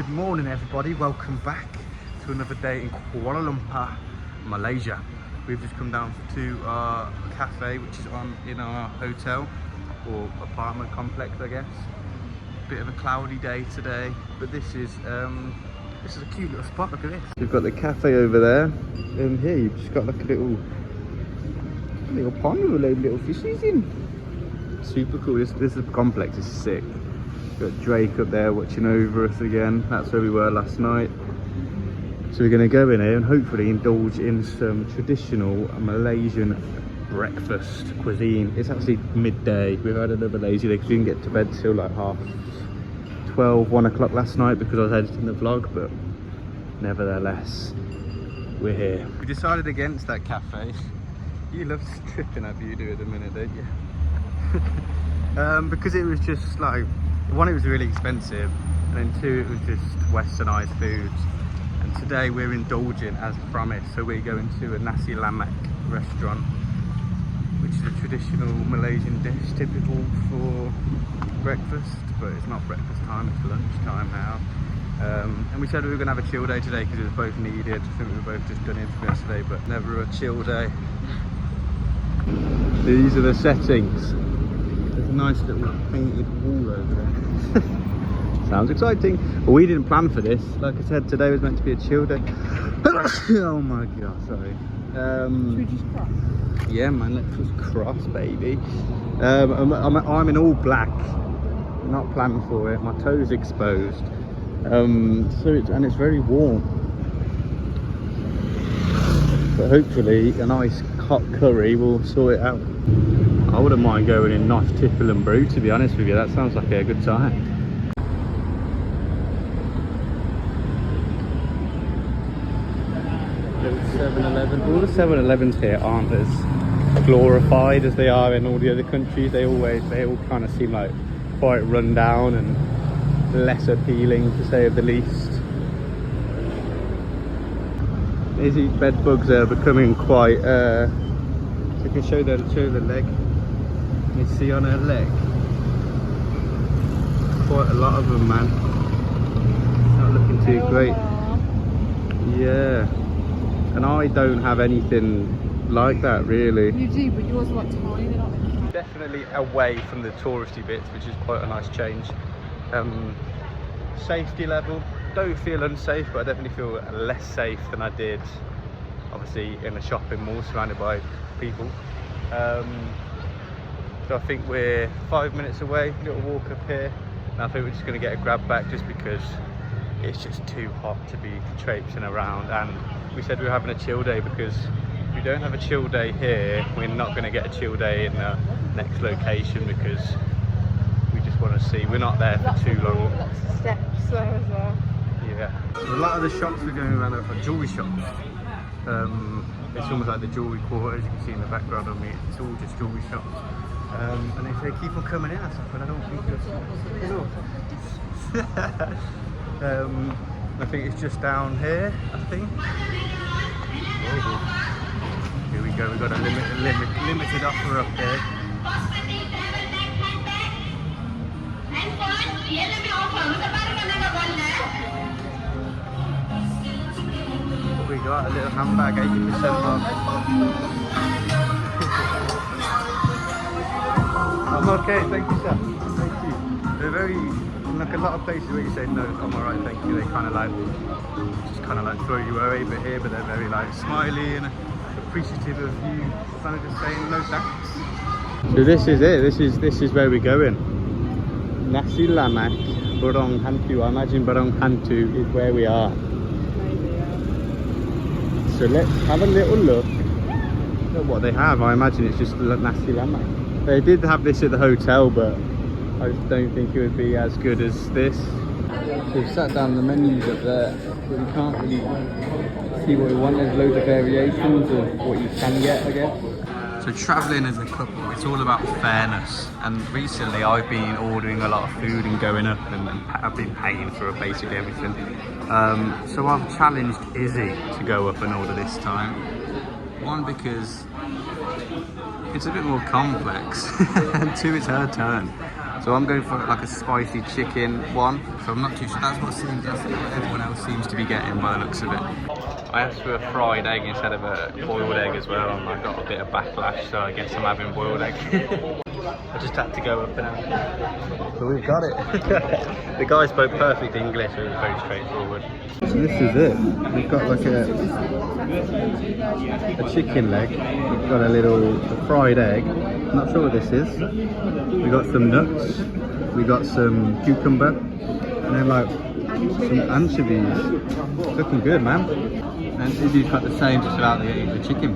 morning everybody, welcome back to another day in Kuala Lumpur, Malaysia. We've just come down to our cafe which is in our hotel or apartment complex, I guess. Bit of a cloudy day today, but this is a cute little spot. Look at this. We've got the cafe over there, and here you've just got like a little pond with a load of little fishies in. Super cool. This complex is sick. Got Drake up there watching over us again. That's where we were last night. So we're going to go in here and hopefully indulge in some traditional Malaysian breakfast cuisine. It's actually midday. We've had another lazy day because we didn't get to bed till like 12, 1 o'clock last night because I was editing the vlog, but nevertheless, we're here. We decided against that cafe. You love tripping up, you do at the minute, don't you? Because it was just like, one, it was really expensive, and then two, it was just westernized foods. And today we're indulging as promised, so we're going to a nasi lemak restaurant, which is a traditional Malaysian dish, typical for breakfast, but it's not breakfast time, it's lunch time now. And we said we were going to have a chill day today because it was both needed. I think we were both just done in for yesterday, but never a chill day. These are the settings. There's a nice little painted wall over there. Sounds exciting. Well, we didn't plan for this. Like I said, today was meant to be a chill day. Oh my god, sorry. Should we just cross? Yeah man, let's just cross, baby. I'm in all black. Not planned for it. My toes exposed. And it's very warm. But hopefully a nice hot curry will sort it out. I wouldn't mind going in nice tipple and brew, to be honest with you. That sounds like a good time. Little 7-Eleven. All the 7-Elevens here aren't as glorified as they are in all the other countries. They all kind of seem like quite run down and less appealing, to say of the least. These bed bugs are becoming quite so you can show the leg. You see on her leg quite a lot of them, man. Not looking too great. Yeah, and I don't have anything like that really. You do, but yours are like tiny. They're not definitely away from the touristy bits, which is quite a nice change. Safety level, don't feel unsafe, but I definitely feel less safe than I did obviously in a shopping mall surrounded by people. So I think we're 5 minutes away, little walk up here, and I think we're just going to get a grab back just because it's just too hot to be traipsing around. And we said we were having a chill day because if we don't have a chill day here, we're not going to get a chill day in the next location because we just want to see. We're not there for too long. lots of steps there as well. Yeah. So a lot of the shops we're going around are jewellery shops. It's almost like the jewellery quarter, as you can see in the background on me. It's all just jewellery shops. And if they keep on coming in, I don't think I think it's just down here, I think. Oh, here we go, we've got a limited offer up here. What we got? A little handbag, 80% off. I'm okay, thank you sir. Thank you. They're very, like a lot of places where you say no, I'm alright, thank you. They kind of like, just kind of like throw you away, but here, but they're very like smiley and appreciative of you, kind of just saying no thanks. So this is it. This is where we're going. Nasi lemak, Barong Hantu. I imagine Barong Hantu is where we are. Maybe, yeah. So let's have a little look at what they have. I imagine it's just nasi lemak. They did have this at the hotel, but I just don't think it would be as good as this. So we've sat down, the menu's up there, but we can't really see what we want. There's loads of variations of what you can get, I guess. So travelling as a couple, it's all about fairness. And recently I've been ordering a lot of food and going up, and I've been paying for basically everything. So I've challenged Izzy to go up and order this time. One, because it's a bit more complex, and two, it's her turn. So I'm going for like a spicy chicken one. So I'm not too sure. That's what everyone else seems to be getting by the looks of it. I asked for a fried egg instead of a boiled egg as well, and I got a bit of backlash, so I guess I'm having boiled egg. I just had to go up and out. But we've got it. The guy spoke perfect English, so it was very straightforward. So this is it. We've got like a chicken leg. We've got a fried egg. I'm not sure what this is. We got some nuts. We got some cucumber, and then like some anchovies. It's looking good, man. And Izzy's got the same, just without the chicken.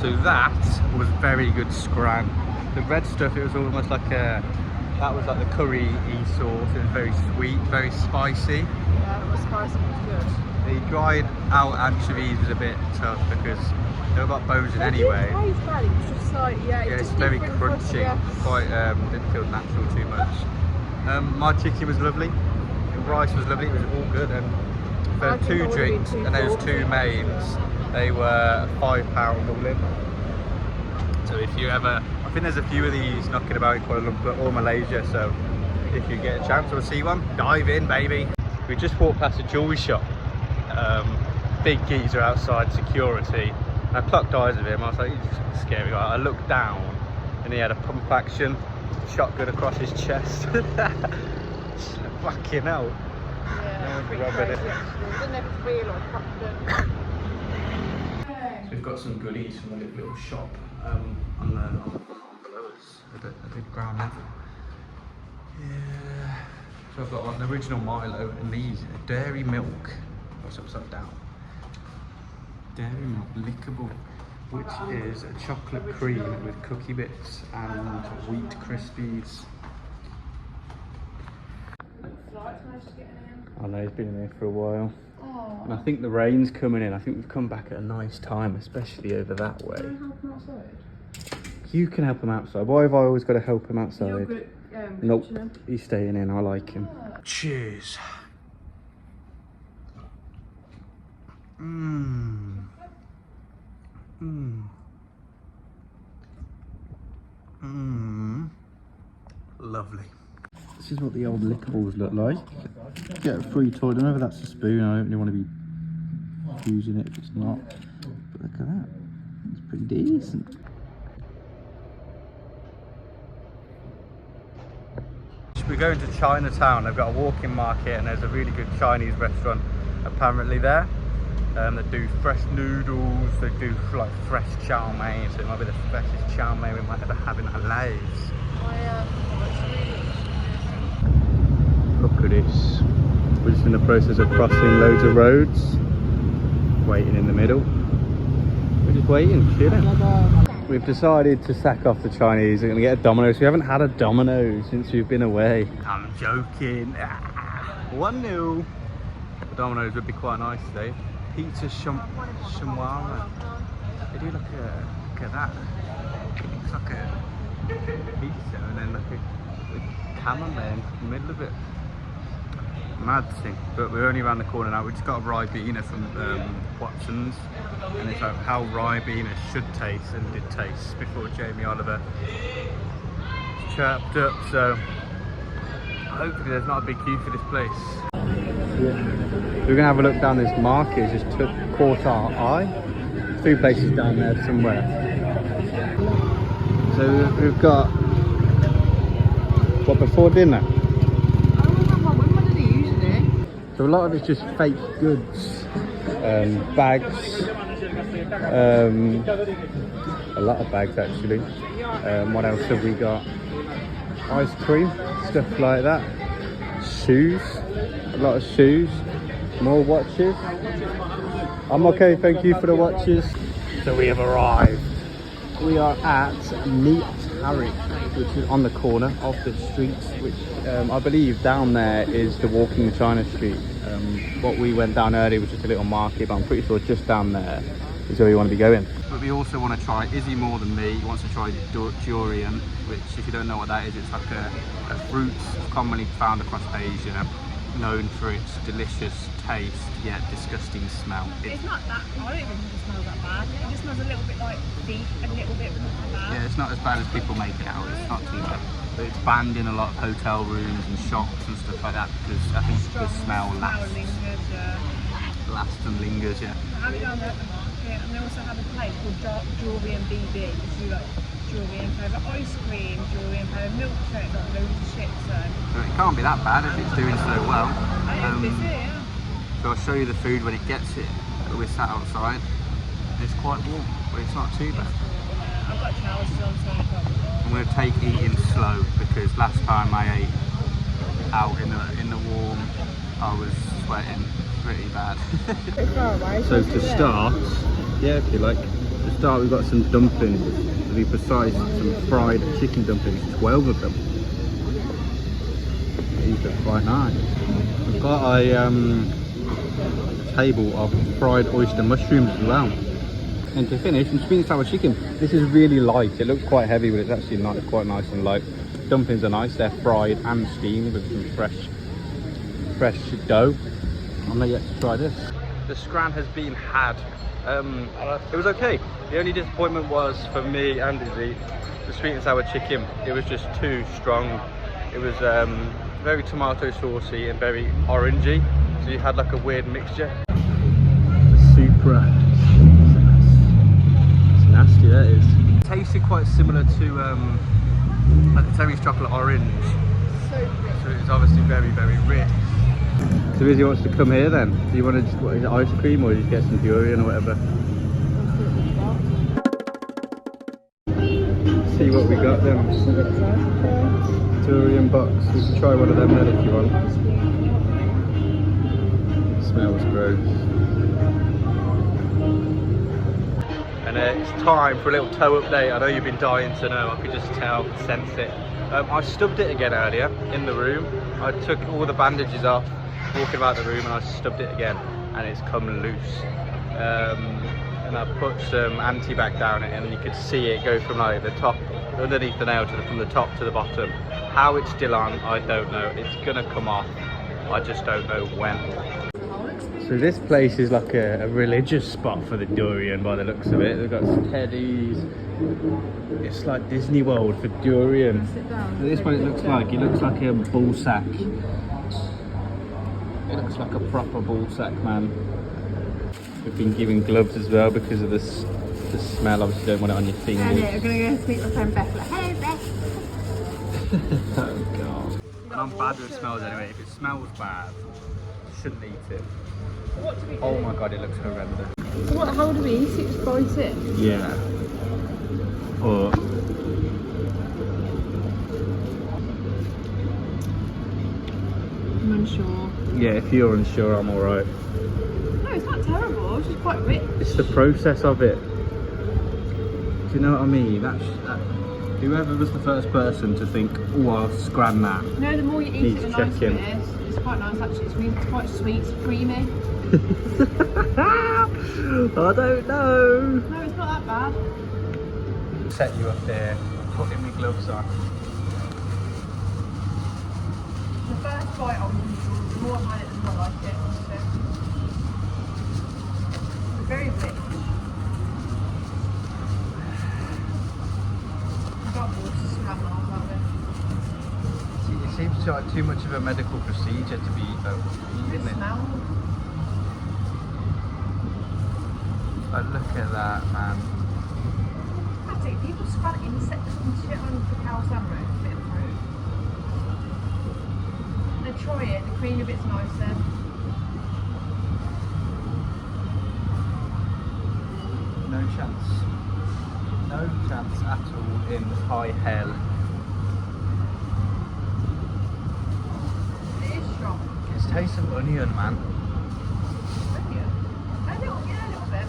So that was very good scran. The red stuff, it was almost like that was like the curry-y sauce. It was very sweet, very spicy. Yeah, it was spicy, it was good. The dried out anchovies was a bit tough because they've got bones in anyway. It didn't taste bad, it was just like, It's very crunchy, quite, didn't feel natural too much. My chicken was lovely, the rice was lovely, it was all good. And for 2 drinks and those 2 mains, they were £5 all in. So if you ever, I think there's a few of these knocking about in Kuala Lumpur or Malaysia, so if you get a chance or see one, dive in, baby. We just walked past a jewellery shop. Big geezer outside security. I clocked eyes of him, I was like, he's just a scary guy. I looked down and he had a pump action shotgun across his chest. Fucking hell. Yeah, pretty crazy actually. Didn't have to feel or confident. So we've got some goodies from a little shop on below us, a bit ground level. Yeah. So I've got like the original Milo and these dairy milk. What's upside down? Dairy milk lickable, which is a chocolate cream with cookie bits and wheat crispies. I know he's been in there for a while. Oh. And I think the rain's coming in. I think we've come back at a nice time, especially over that way. Can I help him outside? You can help him outside. Why have I always got to help him outside? You're good at Nope, kitchen. he's staying in. I like him. Ah. Cheers. Mmm. Mmm. Mmm. Lovely. This is what the old lickables look like. Get a free toy. Remember, that's a spoon. I don't really want to be using it if it's not. But look at that. It's pretty decent. We're going to Chinatown. They've got a walking market and there's a really good Chinese restaurant apparently there. They do fresh noodles, they do like fresh chow mein, so it might be the freshest chow mein we might ever have in our lives. Look at this. We're just in the process of crossing loads of roads. Waiting in the middle. We're just waiting, chilling. We've decided to sack off the Chinese. We're going to get a Domino's. We haven't had a Domino's since we've been away. I'm joking. 1-0. The Domino's would be quite nice today. Pizza shawarma. They do look at that. It looks like a pizza and then like a camembert in the middle of it. Mad thing. But we're only around the corner now. We just got a Ribena from Watson's, and it's like how Ribena should taste and did taste before Jamie Oliver chirped up. So hopefully there's not a big queue for this place. We're gonna have a look down this market. It just caught our eye. 2 places down there somewhere. So we've got what before dinner. So a lot of it's just fake goods, bags, a lot of bags actually. What else have we got? Ice cream, stuff like that. Shoes, a lot of shoes. More watches. I'm okay, thank you for the watches. So we have arrived. We are at Meat Harry, which is on the corner of the street, which I believe down there is the Walking China Street. What we went down earlier was just a little market, but I'm pretty sure just down there is where we want to be going. But we also want to try, Izzy more than me, he wants to try Durian, which if you don't know what that is, it's like a fruit commonly found across Asia, known for its delicious taste yet disgusting smell. It's not that, I don't even think it smells that bad. It just smells a little bit like beef, a little bit, but not that bad. Yeah, it's not as bad as people make it out, it's not too bad. But it's banned in a lot of hotel rooms and shops and stuff like that because I think the smell lasts. Lasts and lingers, yeah. I have it down there at the market, and they also have a place called Durian BB, which is like Durian flavour ice cream, Durian flavour milkshake, like loads of shit. So it can't be that bad if it's doing so well. I hope it's it, yeah. So I'll show you the food when it gets it. We're sat outside. It's quite warm, but it's not too bad. I've got trousers on, so no problem. I'm going to take eating slow because last time I ate out in the warm, I was sweating pretty bad. So to start, yeah, if you like, to start we've got some dumplings. To be precise, some fried chicken dumplings, 12 of them. These are quite nice. We've got a table of fried oyster mushrooms as well. And to finish, some sweet and sour chicken. This is really light. It looks quite heavy, but it's actually not, quite nice and light. Dumplings are nice. They're fried and steamed with some fresh dough. I'm not yet to try this. The scran has been had. It was okay. The only disappointment was for me and Izzy, the sweet and sour chicken. It was just too strong. It was very tomato saucy and very orangey. So you had like a weird mixture. Supra. It's nasty, that is. It tasted quite similar to like a Terry's chocolate orange. So it's obviously very, very rich. So Izzy wants to come here then. Do you want to just, what is it, ice cream or just get some durian or whatever? See what we got then. Durian box. We can try one of them then if you want. It smells gross. And it's time for a little toe update. I know you've been dying to know. I could just tell, sense it. I stubbed it again earlier in the room. I took all the bandages off, walking about the room, and I stubbed it again, and it's come loose. And I put some anti-bac down it, and you could see it go from like the top, underneath the nail, from the top to the bottom. How it's still on, I don't know. It's gonna come off. I just don't know when. So this place is like a religious spot for the durian by the looks of it. They've got some teddies. It's like Disney World for durian. This one it looks like a ball sack. It looks like a proper ball sack, man. We've been given gloves as well because of the smell. Obviously, you don't want it on your fingers. And we're gonna go speak to my friend Beth. Like, hey Beth. Oh god. And I'm bad with smells anyway. If it smells bad, you shouldn't eat it. What do we do? Oh my god, it looks horrendous. So what? How do we eat it? Just bite it? Yeah. Or I'm unsure. yeah, if you're unsure, I'm alright. No, it's not terrible. It's just quite rich. It's the process of it. Do you know what I mean? That whoever was the first person to think, oh, I'll scran that. No, the more you eat Needs it, the nicer checking. it is. It's quite nice actually. It's quite sweet, it's creamy. I don't know. No, it's not that bad. Set you up there, putting my gloves on. The first bite on the more I've had it, the more I like it. It's very rich. I got more to scrap off of it. It seems like too much of a medical procedure to be eating It it. smells. But look at that, man. That's it. People spread insects and shit on the cow sandwich. A bit of fruit. They try it. The cream a bit's nicer. No chance. No chance at all in high hell. It is strong. It's taste of onion, man. Onion. A little bit.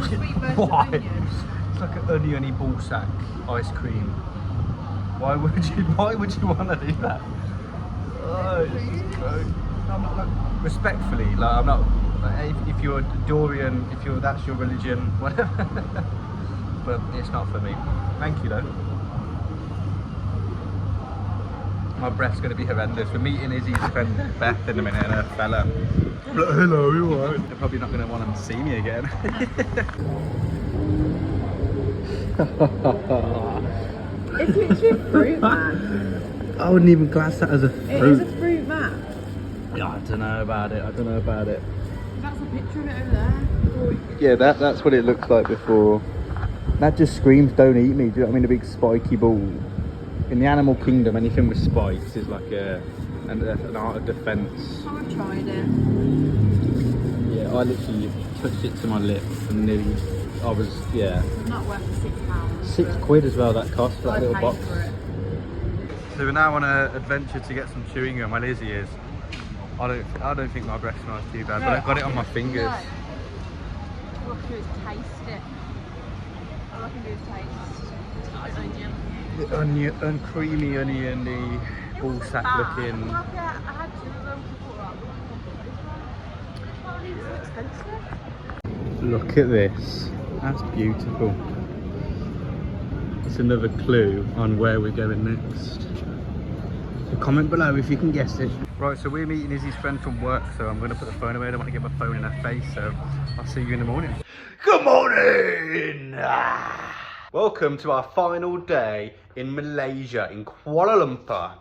Sweet version Why? of onion. It's like an oniony ball sack ice cream. Why would you want to do that? Oh, it's just gross. I'm not, like, respectfully, like I'm not. Like, if you're Durian, that's your religion, whatever. But it's not for me. Thank you though. My breath's going to be horrendous. We're meeting Izzy's friend Beth in a minute and her fella. Hello, you alright? They're probably not going to want to see me again. It's literally a fruit, man. I wouldn't even class that as a It fruit. is a fruit, man. Yeah, I don't know about it. I don't know about it. That's a picture of it over there. Yeah, that's what it looks like before. That just screams, don't eat me. Do you know what I mean? A big spiky ball. In the animal kingdom, anything with spikes is like an art of defence. I've tried it. Yeah, I literally touched it to my lips and nearly, yeah. It's not worth the £6. £6 as well that cost for that I little paid box. for it. So we're now on an adventure to get some chewing gum. My Lizzie is. I don't think my breath smells too bad, but I've got it on my fingers. No. All I can do is taste it. All I can do is taste. The onion, creamy onion, the ball sack looking. I had two of them before. It's expensive. Look at this. That's beautiful. It's another clue on where we're going next. So comment below if you can guess it. Right, so we're meeting Izzy's friend from work, so I'm going to put the phone away. I don't want to get my phone in her face, so I'll see you in the morning. Good morning! Welcome to our final day in Malaysia, in Kuala Lumpur.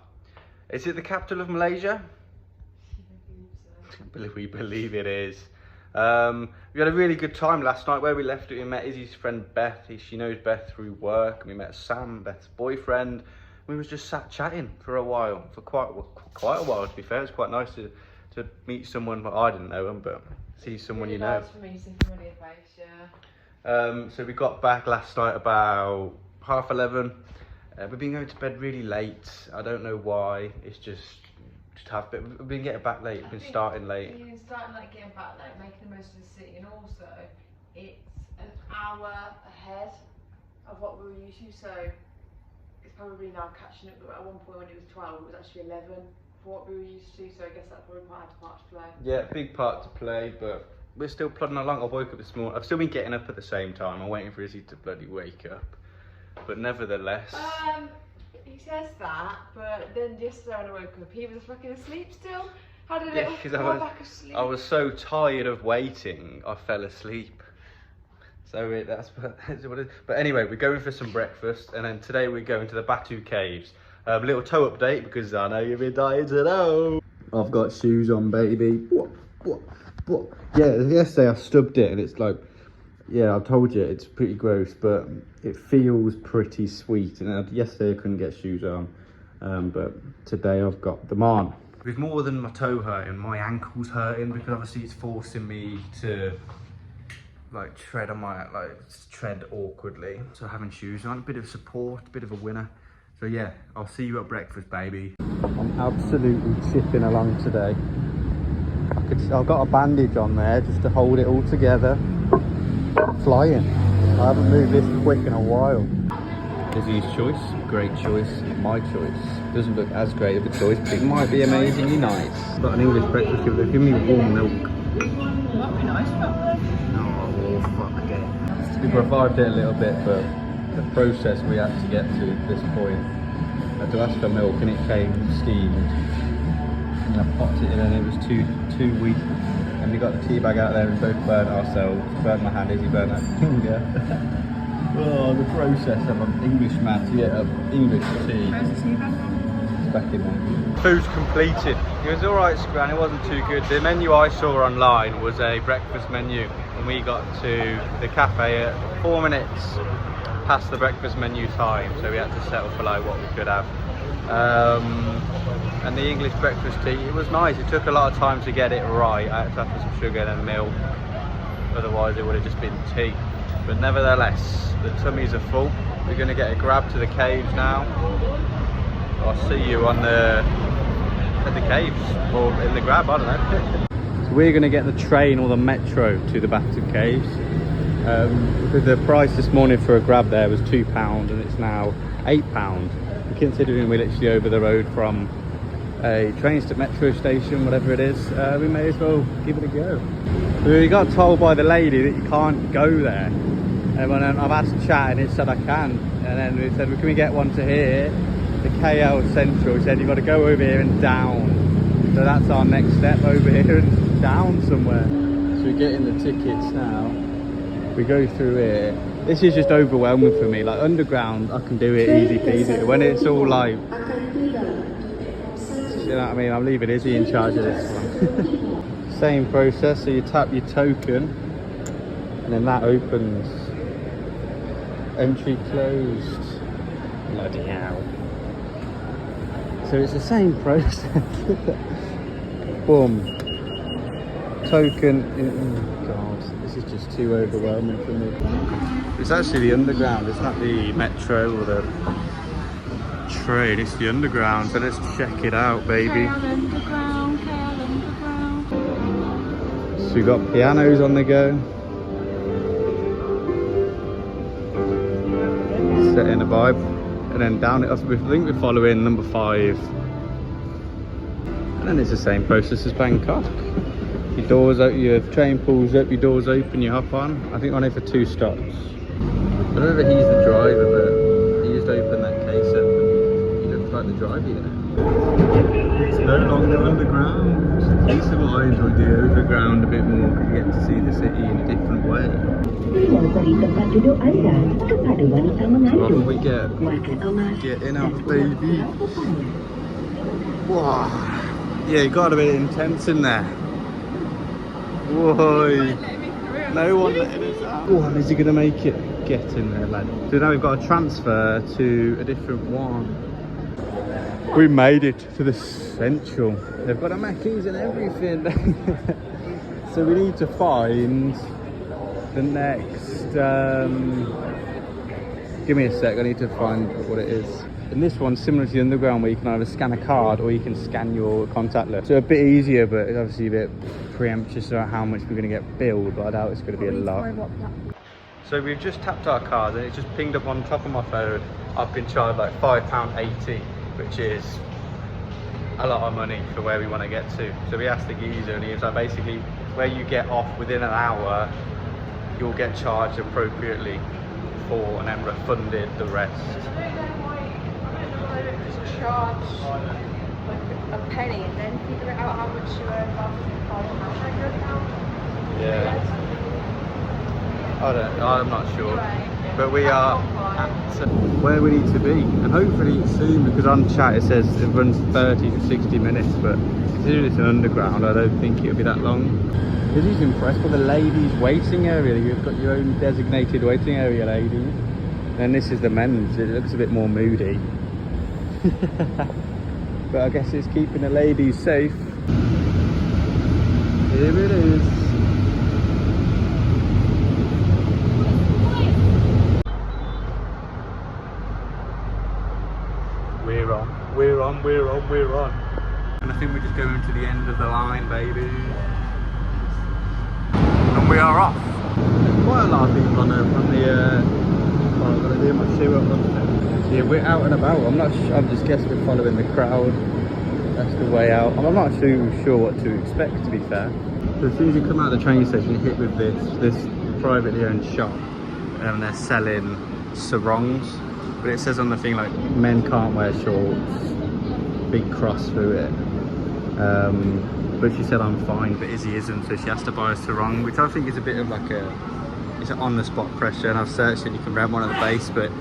Is it the capital of Malaysia? We believe it is. We had a really good time last night. Where we left it, we met Izzy's friend Beth. She knows Beth through work. We met Sam, Beth's boyfriend. We was just sat chatting for a while, for quite a while to be fair. It's quite nice to meet someone, but I didn't know him, but see someone really you know. Nice for me to see familiar face, yeah. So we got back last night about 11:30. We've been going to bed really late. I don't know why. It's just tough, but we've been getting back late. We've been starting late. We've been starting like getting back late, making the most of the city, and also it's an hour ahead of what we were used to, so it's probably now catching up. At one point when it was 12, it was actually 11 for what we were used to, so I guess that probably had a part to play. Yeah, big part to play, but we're still plodding along. I woke up this morning. I've still been getting up at the same time. I'm waiting for Izzy to bloody wake up. But nevertheless... He says that, but then yesterday when I woke up, he was fucking asleep still. Had a yeah, little because fall back asleep. I was so tired of waiting, I fell asleep. So that's what it is. But anyway, we're going for some breakfast, and then today we're going to the Batu Caves. Little toe update, because I know you've been dying to know. I've got shoes on, baby. What? Yeah, yesterday I stubbed it, and it's like, yeah, I told you it's pretty gross, but it feels pretty sweet. And yesterday I couldn't get shoes on, but today I've got them on. With more than my toe hurting, my ankle's hurting, because obviously it's forcing me to like tread awkwardly. So having shoes on, a bit of support, a bit of a winner. So yeah, I'll see you at breakfast, baby. I'm absolutely chipping along today. I've got a bandage on there just to hold it all together. Flying. I haven't moved this quick in a while. Izzy's choice, great choice. My choice doesn't look as great of a choice, but it might be amazingly nice. Got an English breakfast, give me warm milk. Might be nice, probably. Oh, fuck it. We revived it a little bit, but the process we had to get to at this point. I had to ask for milk and it came steamed. And I popped it in and it was too weak. And we got the tea bag out there and both burnt ourselves. Burnt my hand, Izzy burnt her finger. Oh, the process of an English man to get English tea. Where's the tea bag? It's back in there. Food's completed. It was alright, Scran, it wasn't too good. The menu I saw online was a breakfast menu, and we got to the cafe at 4 minutes past the breakfast menu time, so we had to settle for like what we could have. And the English breakfast tea, it was nice. It took a lot of time to get it right. I had to have some sugar and milk, otherwise it would have just been tea. But nevertheless, the tummies are full. We're going to get a grab to the caves now. I'll see you on at the caves, or in the grab, I don't know. So we're going to get the train or the metro to the Batu Caves. Because the price this morning for a grab there was £2 and it's now £8. Considering we're literally over the road from a metro station, whatever it is, we may as well give it a go. We got told by the lady that you can't go there, and when I've asked chat and it said I can, and then we said, well, can we get one to here, the KL Central said you've got to go over here and down, so that's our next step, over here and down somewhere. So we're getting the tickets now. We go through here. This is just overwhelming for me. Like underground, I can do it easy peasy. When it's all like, you know what I mean? I'm leaving Izzy in charge of this one. Same process. So you tap your token, and then that opens. Entry closed. Bloody hell. So it's the same process. Boom. Token. Oh god, this is just too overwhelming for me. It's actually the underground, it's not the metro or the train, it's the underground. So let's check it out, baby. Underground. So we've got pianos on the go. Setting a vibe. And then down it, I think we're following number 5. And then it's the same process as Bangkok. Your doors open, your train pulls up, your doors open, you hop on. I think we're on here for 2 stops. I don't know if he's the driver, but he just opened that case up and he looks like the driver, you know. It's no longer underground. This is what I enjoy the overground a bit more, because you get to see the city in a different way. So off we get in our baby. Wow. Yeah, it got a bit intense in there. Whoa. No one letting us out. Oh, is he going to make it? Get in there, lad. So now we've got a transfer to a different one. We made it to the Central. They've got a Mackies and everything. So we need to find the next... give me a sec, I need to find what it is. And this one's similar to the underground, where you can either scan a card or you can scan your contactless. So a bit easier, but it's obviously a bit preemptive about how much we're going to get billed, but I doubt it's going to be a lot. So we've just tapped our card and it just pinged up on top of my phone. I've been charged like £5.80, which is a lot of money for where we want to get to. So we asked the geezer and he was like, basically where you get off within an hour, you'll get charged appropriately for and then refunded the rest. Charge like a penny and then figure out how much you earn after your account. Yeah. I'm not sure. But we are at where we need to be, and hopefully soon, because on chat it says it runs 30 to 60 minutes, but considering it's an underground, I don't think it'll be that long. Because he's impressed with the ladies waiting area. You've got your own designated waiting area, ladies. And this is the men's. It looks a bit more moody. But I guess it's keeping the ladies safe. Here it is. We're on. And I think we're just going to the end of the line, baby. And we are off. There's quite a lot of people on the I'm gonna do my shoe up on there. Yeah, we're out and about. I'm just guessing we're following the crowd. That's the way out. I'm not too sure what to expect, to be fair. So as soon as you come out of the train station, you hit with this privately owned shop, and they're selling sarongs. But it says on the thing like men can't wear shorts, big cross through it. But she said I'm fine, but Izzy isn't, so she has to buy a sarong, which I think is a bit of like it's an on-the-spot pressure. And I've searched and you can rent one at the base, but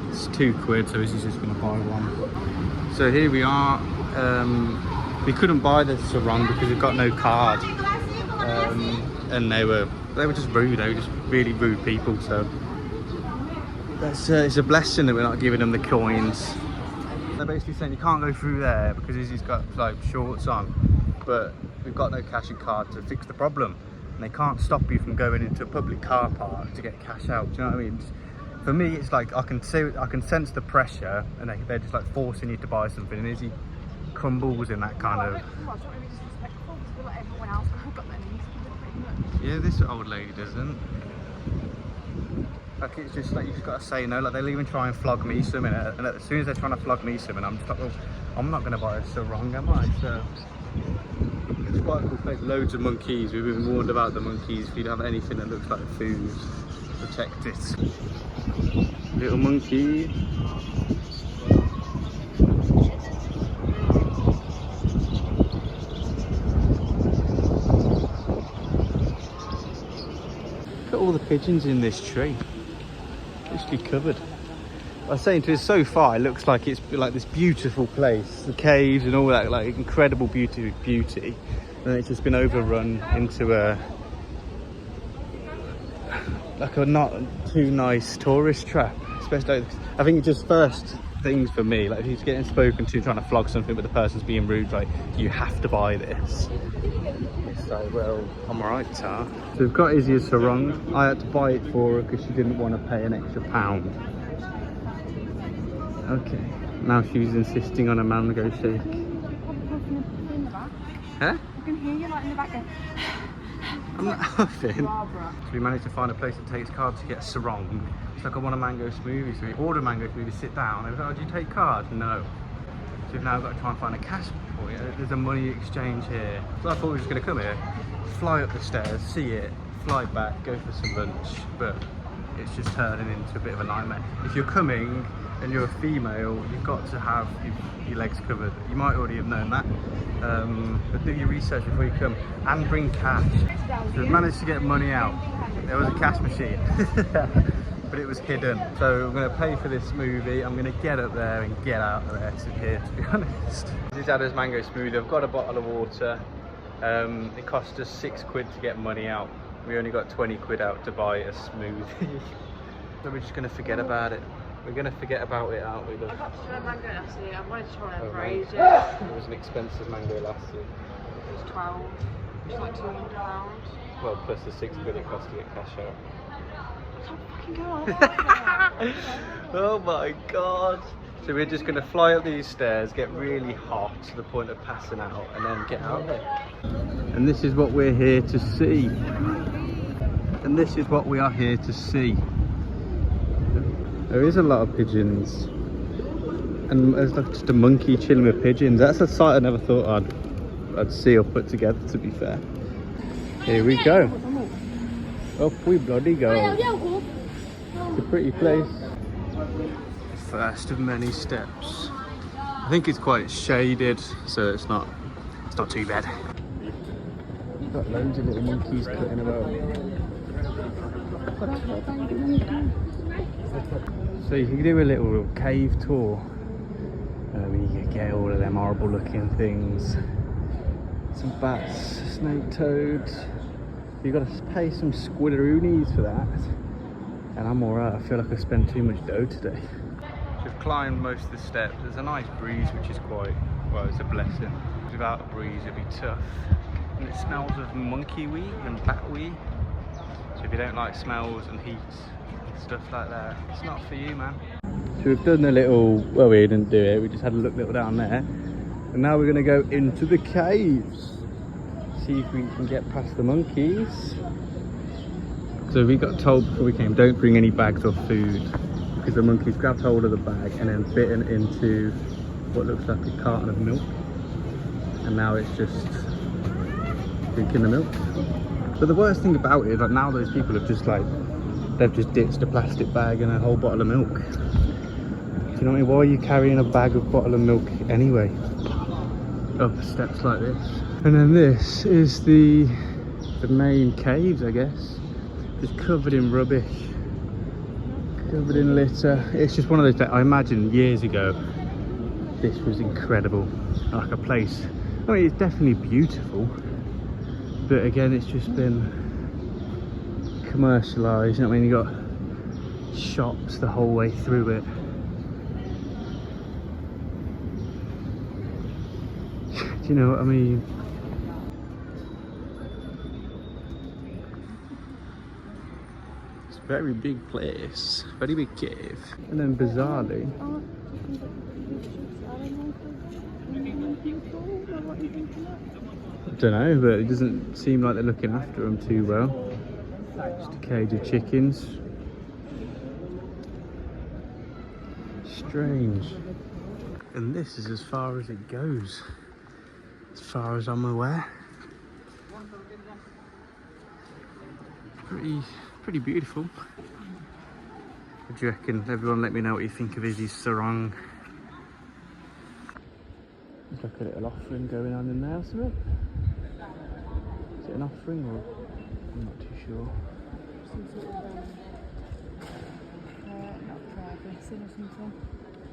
it's £2, so Izzy's just going to buy one. So here we are. We couldn't buy the sarong because we've got no card, and they were just rude. They were just really rude people. So that's it's a blessing that we're not giving them the coins. They're basically saying you can't go through there because Izzy's got like shorts on, but we've got no cash and card to fix the problem, and they can't stop you from going into a public car park to get cash out. Do you know what I mean? For me, it's like I can sense the pressure, and they're just like forcing you to buy something, and Izzy crumbles in that kind of. Yeah, this old lady doesn't. Like, it's just like you just gotta say no. Like they'll even try and flog me something, and as soon as they're trying to flog me something, I'm just like, well, I'm not gonna buy a sarong, am I? So it's quite a cool place. Loads of monkeys. We've been warned about the monkeys. If you have anything that looks like food, protect it. Little monkey. Look at all the pigeons in this tree. Literally covered. I was saying to us, so far it looks like it's like this beautiful place, the caves and all that, like incredible beauty, and it's just been overrun into a not too nice tourist trap. Especially, I think just first things for me, like if he's getting spoken to trying to flog something but the person's being rude, like you have to buy this. It's like, well, I'm alright, Tar. So we've got Izzy's sarong. I had to buy it for her because she didn't want to pay an extra £1. Okay, now she's insisting on a mango shake. Huh? I can hear you like in the back there. I'm not huffing. So we managed to find a place that takes cards to get a sarong. It's like I want a mango smoothie, so we order a mango smoothie, sit down, and I was like, oh, do you take cards? No. So we've now got to try and find a cash point. There's a money exchange here. So I thought we were just going to come here, fly up the stairs, see it, fly back, go for some lunch, but it's just turning into a bit of a nightmare. If you're coming and you're a female, you've got to have your legs covered. You might already have known that, but do your research before you come and bring cash. So we've managed to get money out. There was a cash machine, but it was hidden. So we're going to pay for this smoothie. I'm going to get up there and get out of there to be honest. This is Ada's mango smoothie. I've got a bottle of water. It cost us £6 to get money out. We only got 20 quid out to buy a smoothie. So we're just going to forget about it. We're going to forget about it, aren't we? I got to try mango last year. I wanted to try it for ages. It was an expensive mango last year. It was 12, which is like £200. Well, plus the £6 it cost to get cash out. I can't fucking go on. Oh my god. So we're just going to fly up these stairs, get really hot to the point of passing out, and then get out there. And this is what we're here to see. And this is what we are here to see. There is a lot of pigeons. And there's like just a monkey chilling with pigeons. That's a sight I never thought I'd see or put together, to be fair. Here we go. Up we bloody go. It's a pretty place. First of many steps. I think it's quite shaded, so it's not too bad. Got loads of little monkeys cutting about. So you can do a little cave tour. You can get all of them horrible looking things. Some bats, snake toads. You've got to pay some squidderoonies for that. And I'm alright, I feel like I spent too much dough today. So we've climbed most of the steps. There's a nice breeze, which is quite, well, it's a blessing. Without a breeze it'd be tough. And it smells of monkey wee and bat wee. So if you don't like smells and heat, stuff like that, it's not for you, man. So we've done a little, well, we didn't do it, we just had a little down there. And now we're going to go into the caves. See if we can get past the monkeys. So we got told before we came, don't bring any bags or food, because the monkeys grabbed hold of the bag and then bitten into what looks like a carton of milk. And now it's just drinking the milk. But the worst thing about it is that now those people have just they've just ditched a plastic bag and a whole bottle of milk. Do you know what I mean? Why are you carrying a bag of bottle of milk anyway? Up steps like this. And then this is the main caves, I guess. Just covered in rubbish. Covered in litter. It's just one of those, I imagine years ago, this was incredible. Like a place. I mean, it's definitely beautiful. But again, it's just been commercialised. You know what I mean? You got shops the whole way through it. Do you know what I mean? It's a very big place, very big cave. And then bizarrely, I don't know, but it doesn't seem like they're looking after them too well. Just a cage of chickens. Strange. And this is as far as it goes, as far as I'm aware. Pretty beautiful. What do you reckon? Everyone let me know what you think of Izzy's sarong. There's like a little offering going on in there or something. Is it an offering or? I'm not too sure. some sort of not prayer blessing or something.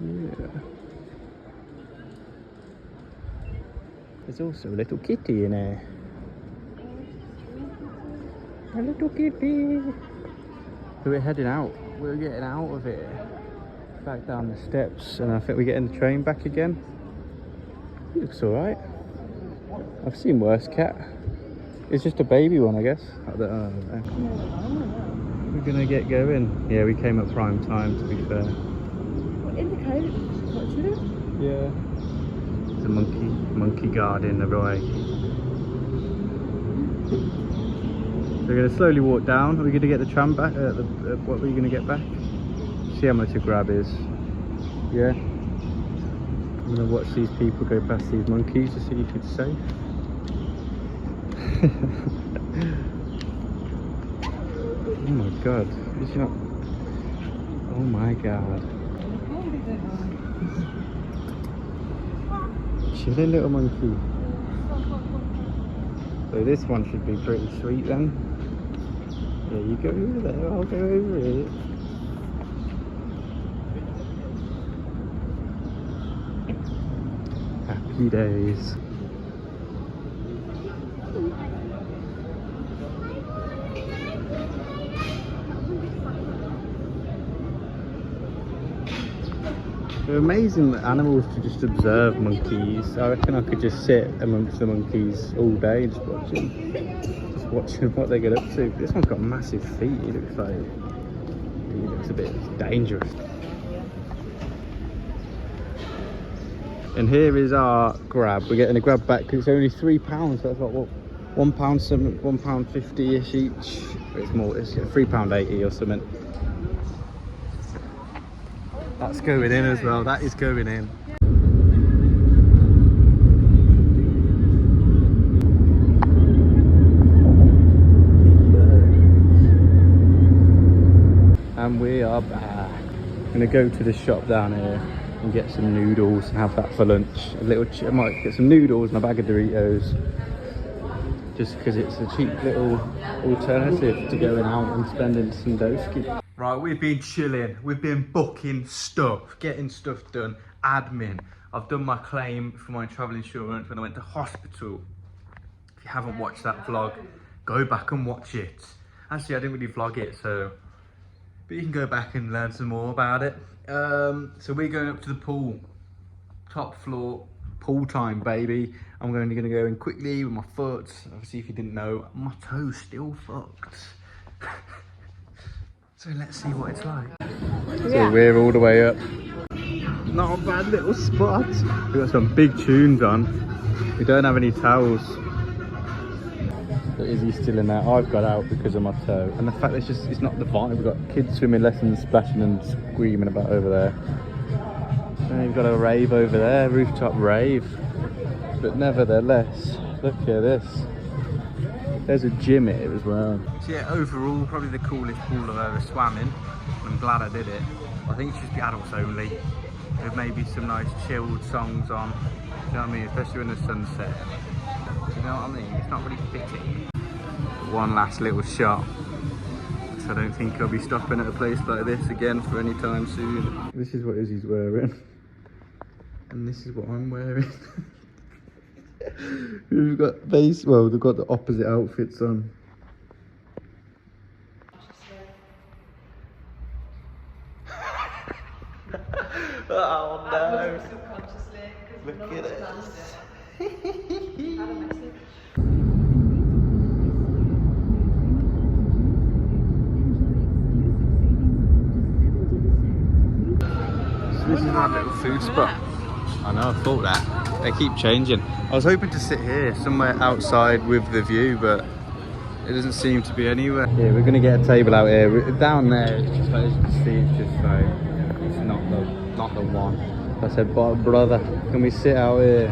Yeah. There's also a little kitty in there. A little kitty. We're heading out. We're getting out of here. Back down the steps, and I think we're getting the train back again. It looks alright. I've seen worse cat. It's just a baby one, I guess. I don't know. We're gonna get going. Yeah, we came at prime time, to be fair. In the cave, watching it? Yeah. There's a monkey guard in the way. We're gonna slowly walk down. Are we gonna get the tram back? What are we gonna get back? See how much a grab is. Yeah. I'm gonna watch these people go past these monkeys to see if it's safe. Oh my god. It's not. Oh my god. Chilling little monkey. So this one should be pretty sweet then. Yeah, you go over there, I'll go over it. Happy days. They're amazing animals to just observe monkeys. I reckon I could just sit amongst the monkeys all day just watching what they get up to. This one's got massive feet. He looks a bit dangerous. And here is our grab. We're getting a grab back because it's only £3. So that's like what, £1.50-ish each. But it's more. It's £3.80 or something. That's going in as well. That is going in. And we are back. I'm gonna go to the shop down here and get some noodles and have that for lunch. I might get some noodles and a bag of Doritos, just because it's a cheap little alternative to going out and spending some doski. Right, we've been chilling, we've been booking stuff, getting stuff done, admin. I've done my claim for my travel insurance when I went to hospital. If you haven't watched that vlog, go back and watch it. Actually, I didn't really vlog it, but you can go back and learn some more about it. So we're going up to the pool, top floor, pool time, baby. I'm going to go in quickly with my foot. Obviously, if you didn't know, my toe's still fucked. So let's see what it's like. So we're all the way up. Not a bad little spot. We've got some big tunes on. We don't have any towels. But Izzy's still in there. I've got out because of my toe. And the fact that it's not the vibe. We've got kids swimming lessons, splashing and screaming about over there. And we've got a rave over there, rooftop rave. But nevertheless, look at this. There's a gym here as well. So yeah, overall, probably the coolest pool I've ever swam in. I'm glad I did it. I think it should be adults only. With maybe some nice chilled songs on. Do you know what I mean? Especially when the sun's set. Do you know what I mean? It's not really fitting. One last little shot. So I don't think I'll be stopping at a place like this again for any time soon. This is what Izzy's wearing. And this is what I'm wearing. We've got they've got the opposite outfits on. Oh no! Look at it. So this is our little food spot. I know, I thought that. They keep changing. I was hoping to sit here, somewhere outside with the view, but it doesn't seem to be anywhere. Yeah, we're going to get a table out here. Down there, as you can see, it's just like, it's not the one. So I said, brother, can we sit out here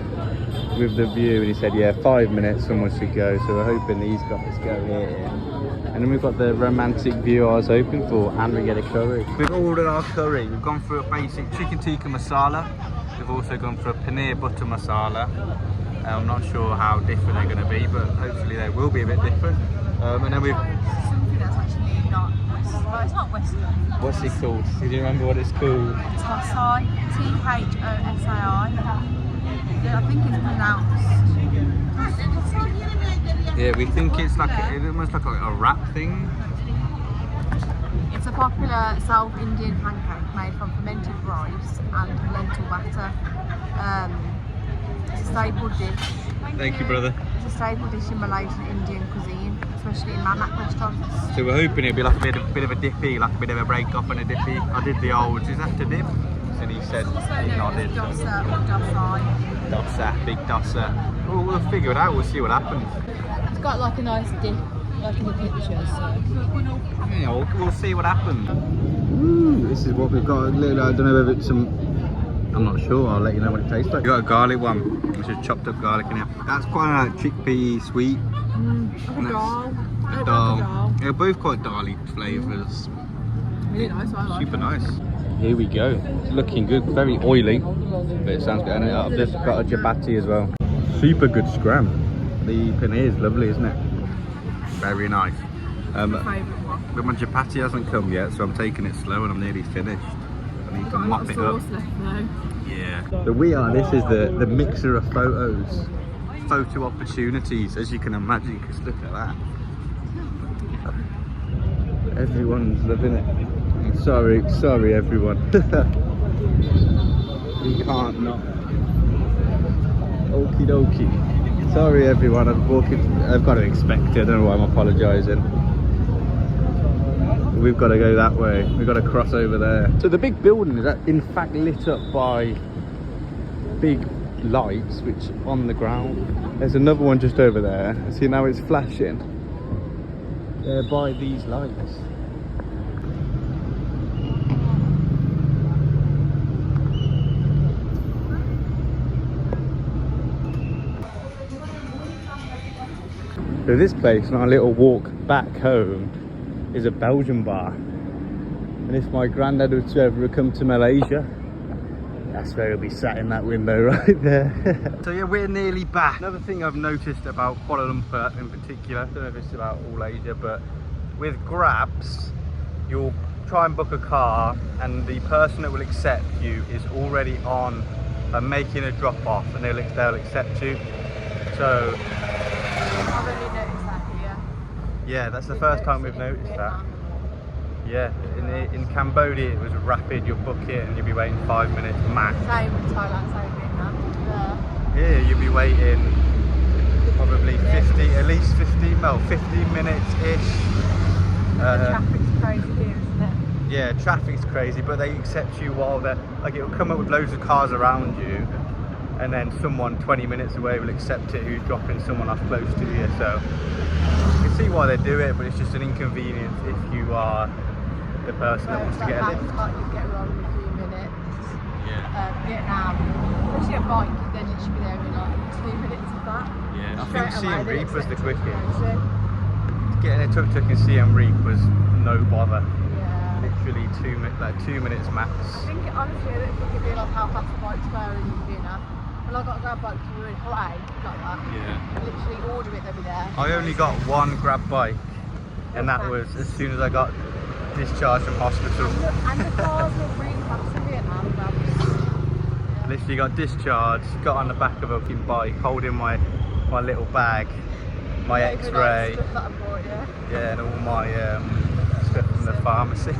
with the view? And he said, yeah, 5 minutes, someone should go. So we're hoping these guys go here. And then we've got the romantic view I was hoping for, and we get a curry. We've ordered our curry. We've gone for a basic chicken tikka masala. We've also gone for a paneer butter masala. I'm not sure how different they're going to be, but hopefully they will be a bit different. And then we've... Something that's actually Well, it's not Western. What's it called? Do you remember what it's called? Tosai. Thosai. Yeah, I think it's pronounced. Yeah, we think it's like it almost like a wrap thing. It's a popular South Indian pancake made from fermented rice and lentil batter. It's a staple dish. Thank you, brother. It's a staple dish in Malaysian Indian cuisine, especially in Mamak restaurants. So we're hoping it'll be like a bit of a dippy, like a bit of a break off and a dippy. I did the old, is that to dip? And he said, he nodded. Dosa or dosai. Dosa, big dosa. Well, we'll figure it out, we'll see what happens. It's got like a nice dip, like in the picture, so. Yeah, we'll see what happens. Ooh, this is what we've got. I don't know if it's some, I'm not sure, I'll let you know what it tastes like. We got a garlic one, which is chopped up garlic in it. That's quite a chickpea sweet. Like a dal. A dal. Yeah, both quite dal-y flavours. Really nice, I like Super nice. Here we go. It's looking good, very oily, but it sounds good. And I've just got a chapati as well. Super good scram. The paneer is lovely, isn't it? Very nice. My favourite one. But my chapati hasn't come yet, so I'm taking it slow and I'm nearly finished. I need to mop it up. Yeah. So this is the mixer of photos. Photo opportunities, as you can imagine, because look at that. Everyone's loving it. Sorry everyone. We can't not. Okie dokie. Sorry everyone, I've got to expect it, I don't know why I'm apologising. We've got to go that way, we've got to cross over there. So the big building is in fact lit up by big lights which on the ground. There's another one just over there. See, now it's flashing. They're by these lights. So this place, on our little walk back home, is a Belgian bar. And if my granddad was to ever come to Malaysia, that's where he'll be sat in that window right there. So yeah, we're nearly back. Another thing I've noticed about Kuala Lumpur in particular, I don't know if it's about all Asia, but with Grabs, you'll try and book a car and the person that will accept you is already on making a drop off, and they'll accept you. So I've only noticed that here. yeah, that's the first time we've noticed that. Yeah, in Cambodia it was rapid, you'll book it and you'll be waiting 5 minutes max. Same with Thailand, same with Vietnam. Here you'll be waiting probably 15 minutes-ish. The traffic's crazy here, isn't it? Yeah, traffic's crazy, but they accept you while they're, like, it'll come up with loads of cars around you, and then someone 20 minutes away will accept it who's dropping someone off close to you. So you can see why they do it, but it's just an inconvenience if you are the person that wants to get a lift. Like you get around in a few minutes. Yeah. Vietnam, especially a bike, then you should be there in like 2 minutes of that. Yeah, I Straight think Siem away, Reap was the it's quickest. crazy. Getting a tuk-tuk in Siem Reap was no bother. Yeah. Literally 2 minutes max. I think honestly, I don't think it'd realise how fast the bikes were in Vietnam. When I got a grab bike to in Hawaii, like that, Yeah. literally order it, they'll be there. I only got one grab bike, and that was as soon as I got discharged from hospital. And the cars were really fast in Vietnam. Yeah. Literally got discharged, got on the back of a fucking bike, holding my little bag, my X-ray, Stuff that I bought, yeah. yeah, and all my stuff from the pharmacy.